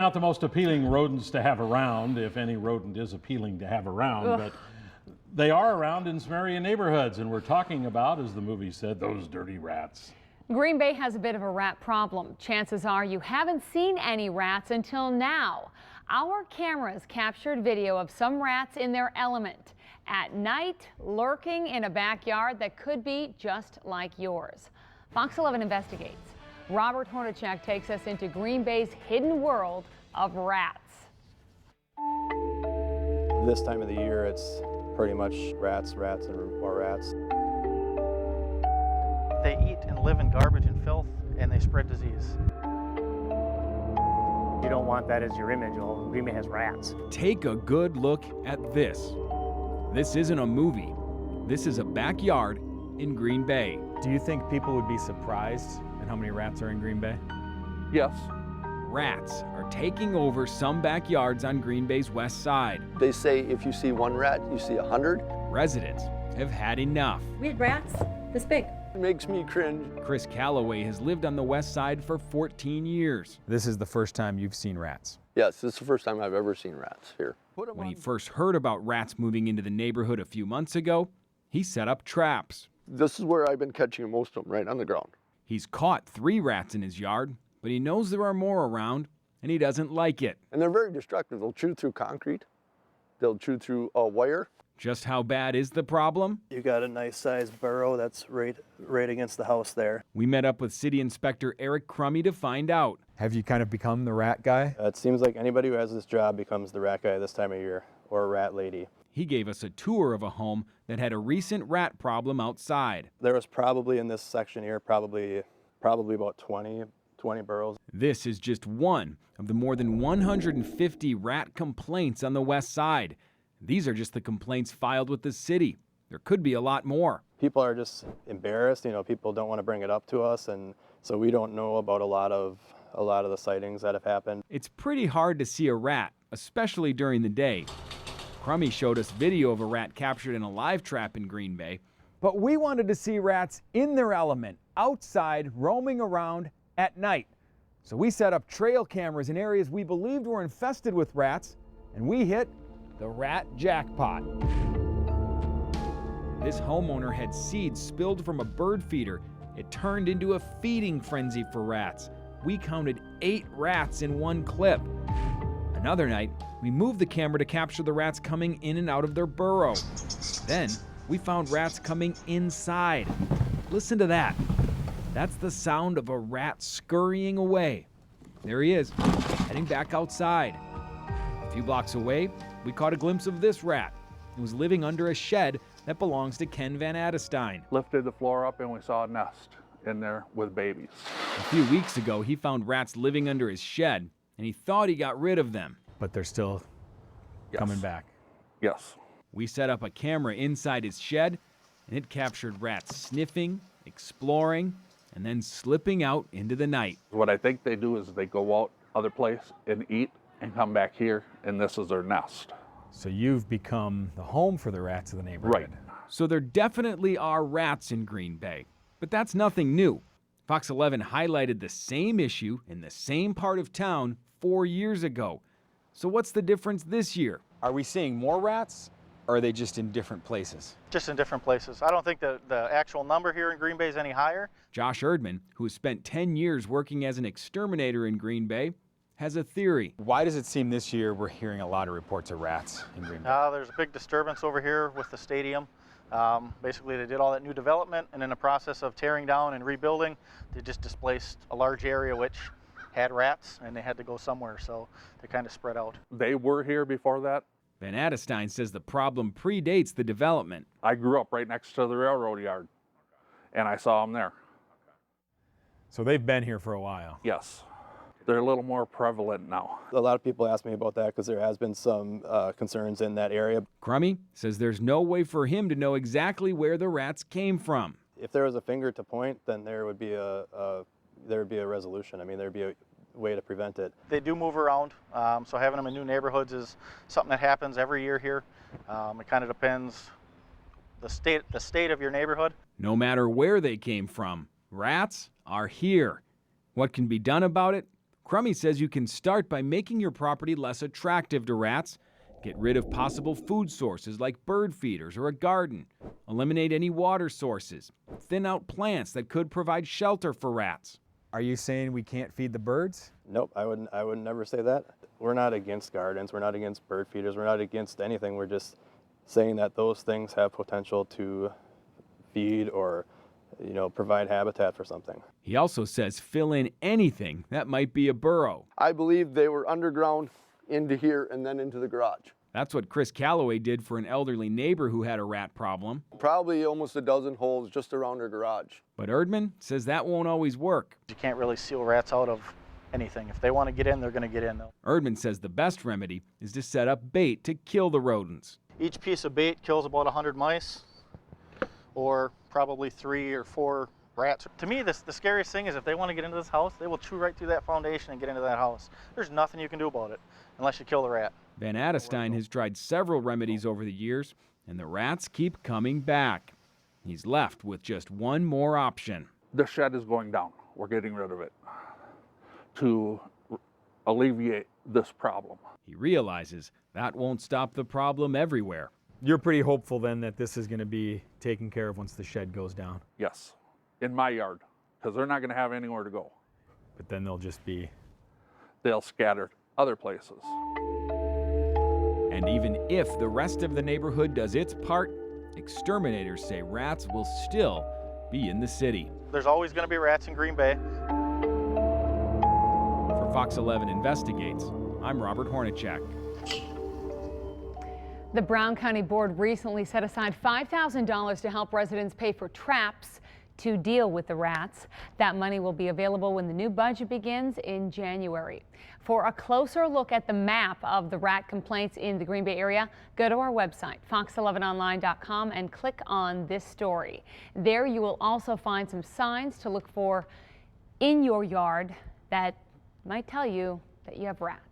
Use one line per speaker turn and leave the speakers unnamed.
Not the most appealing rodents to have around, if any rodent is appealing to have around, but they are around in some area neighborhoods, and we're talking about, as the movie said, those dirty rats.
Green Bay has a bit of a rat problem. Chances are you haven't seen any rats until now. Our cameras captured video of some rats in their element, at night, lurking in a backyard that could be just like yours. Fox 11 investigates. Robert Hornacek takes us into Green Bay's hidden world of rats.
This time of the year, it's pretty much rats, and more rats.
They eat and live in garbage and filth, and they spread disease.
You don't want that as your image. Well, Green Bay has rats.
Take a good look at this. This isn't a movie. This is a backyard in Green Bay.
Do you think people would be surprised at how many rats are in Green Bay?
Yes.
Rats are taking over some backyards on Green Bay's west side.
They say if you see one rat, you see 100.
Residents have had enough.
We had rats this big.
It makes me cringe.
Chris Callaway has lived on the west side for 14 years.
This is the first time you've seen rats.
Yes, this is the first time I've ever seen rats here.
When he first heard about rats moving into the neighborhood a few months ago, he set up traps.
This is where I've been catching most of them, right on the ground.
He's caught 3 rats in his yard, but he knows there are more around, and he doesn't like it.
And they're very destructive. They'll chew through concrete. They'll chew through a wire.
Just how bad is the problem?
You got a nice sized burrow that's right against the house there.
We met up with City Inspector Eric Crummy to find out.
Have you kind of become the rat guy?
It seems like anybody who has this job becomes the rat guy this time of year, or a rat lady.
He gave us a tour of a home that had a recent rat problem outside.
There was probably in this section here, probably about 20 burrows.
This is just one of the more than 150 rat complaints on the west side. These are just the complaints filed with the city. There could be a lot more.
People are just embarrassed. People don't want to bring it up to us, and so we don't know about a lot of the sightings that have happened.
It's pretty hard to see a rat, especially during the day. Crummy showed us video of a rat captured in a live trap in Green Bay.
But we wanted to see rats in their element, outside, roaming around at night. So we set up trail cameras in areas we believed were infested with rats, and we hit the rat jackpot.
This homeowner had seeds spilled from a bird feeder. It turned into a feeding frenzy for rats. We counted 8 rats in one clip. Another night, we moved the camera to capture the rats coming in and out of their burrow. Then, we found rats coming inside. Listen to that. That's the sound of a rat scurrying away. There he is, heading back outside. A few blocks away, we caught a glimpse of this rat. It was living under a shed that belongs to Ken Van Adestein.
Lifted the floor up and we saw a nest in there with babies.
A few weeks ago, he found rats living under his shed, and he thought he got rid of them.
But they're still coming back.
Yes.
We set up a camera inside his shed, and it captured rats sniffing, exploring, and then slipping out into the night.
What I think they do is they go out other place and eat and come back here, and this is their nest.
So you've become the home for the rats of the neighborhood.
Right.
So there definitely are rats in Green Bay, but that's nothing new. Fox 11 highlighted the same issue in the same part of town 4 years ago. So what's the difference this year?
Are we seeing more rats, or are they just in different places?
Just in different places. I don't think the actual number here in Green Bay is any higher.
Josh Erdman, who has spent 10 years working as an exterminator in Green Bay, has a theory.
Why does it seem this year we're hearing a lot of reports of rats in Green Bay?
There's a big disturbance over here with the stadium. Basically, they did all that new development, and in the process of tearing down and rebuilding, they just displaced a large area which had rats, and they had to go somewhere, so they kind of spread out.
They were here before that.
Van Adestein says the problem predates the development.
I grew up right next to the railroad yard, and I saw them there.
So they've been here for a while.
Yes. They're a little more prevalent now.
A lot of people ask me about that because there has been some concerns in that area.
Crummy says there's no way for him to know exactly where the rats came from.
If there was a finger to point, then there would be a resolution. I mean, there'd be a way to prevent it.
They do move around, so having them in new neighborhoods is something that happens every year here. It kind of depends the state of your neighborhood.
No matter where they came from, rats are here. What can be done about it? Crummy says you can start by making your property less attractive to rats, get rid of possible food sources like bird feeders or a garden, eliminate any water sources, thin out plants that could provide shelter for rats.
Are you saying we can't feed the birds?
Nope, I would never say that. We're not against gardens, we're not against bird feeders, we're not against anything. We're just saying that those things have potential to feed or, you know, provide habitat for something.
He also says fill in anything that might be a burrow.
I believe they were underground into here and then into the garage.
That's what Chris Callaway did for an elderly neighbor who had a rat problem.
Probably almost a dozen holes just around their garage.
But Erdman says that won't always work.
You can't really seal rats out of anything. If they want to get in, they're going to get in though.
Erdman says the best remedy is to set up bait to kill the rodents.
Each piece of bait kills about 100 mice or probably 3 or 4 rats. To me, the scariest thing is if they want to get into this house, they will chew right through that foundation and get into that house. There's nothing you can do about it unless you kill the rat.
Van Adestein has tried several remedies over the years, and the rats keep coming back. He's left with just one more option.
The shed is going down. We're getting rid of it to alleviate this problem.
He realizes that won't stop the problem everywhere.
You're pretty hopeful then that this is going to be taken care of once the shed goes down.
Yes, in my yard, because they're not going to have anywhere to go.
But then
They'll scatter other places.
And even if the rest of the neighborhood does its part, exterminators say rats will still be in the city.
There's always going to be rats in Green Bay.
For Fox 11 Investigates, I'm Robert Hornacek.
The Brown County Board recently set aside $5,000 to help residents pay for traps to deal with the rats. That money will be available when the new budget begins in January. For a closer look at the map of the rat complaints in the Green Bay area, go to our website, fox11online.com, and click on this story. There you will also find some signs to look for in your yard that might tell you that you have rats.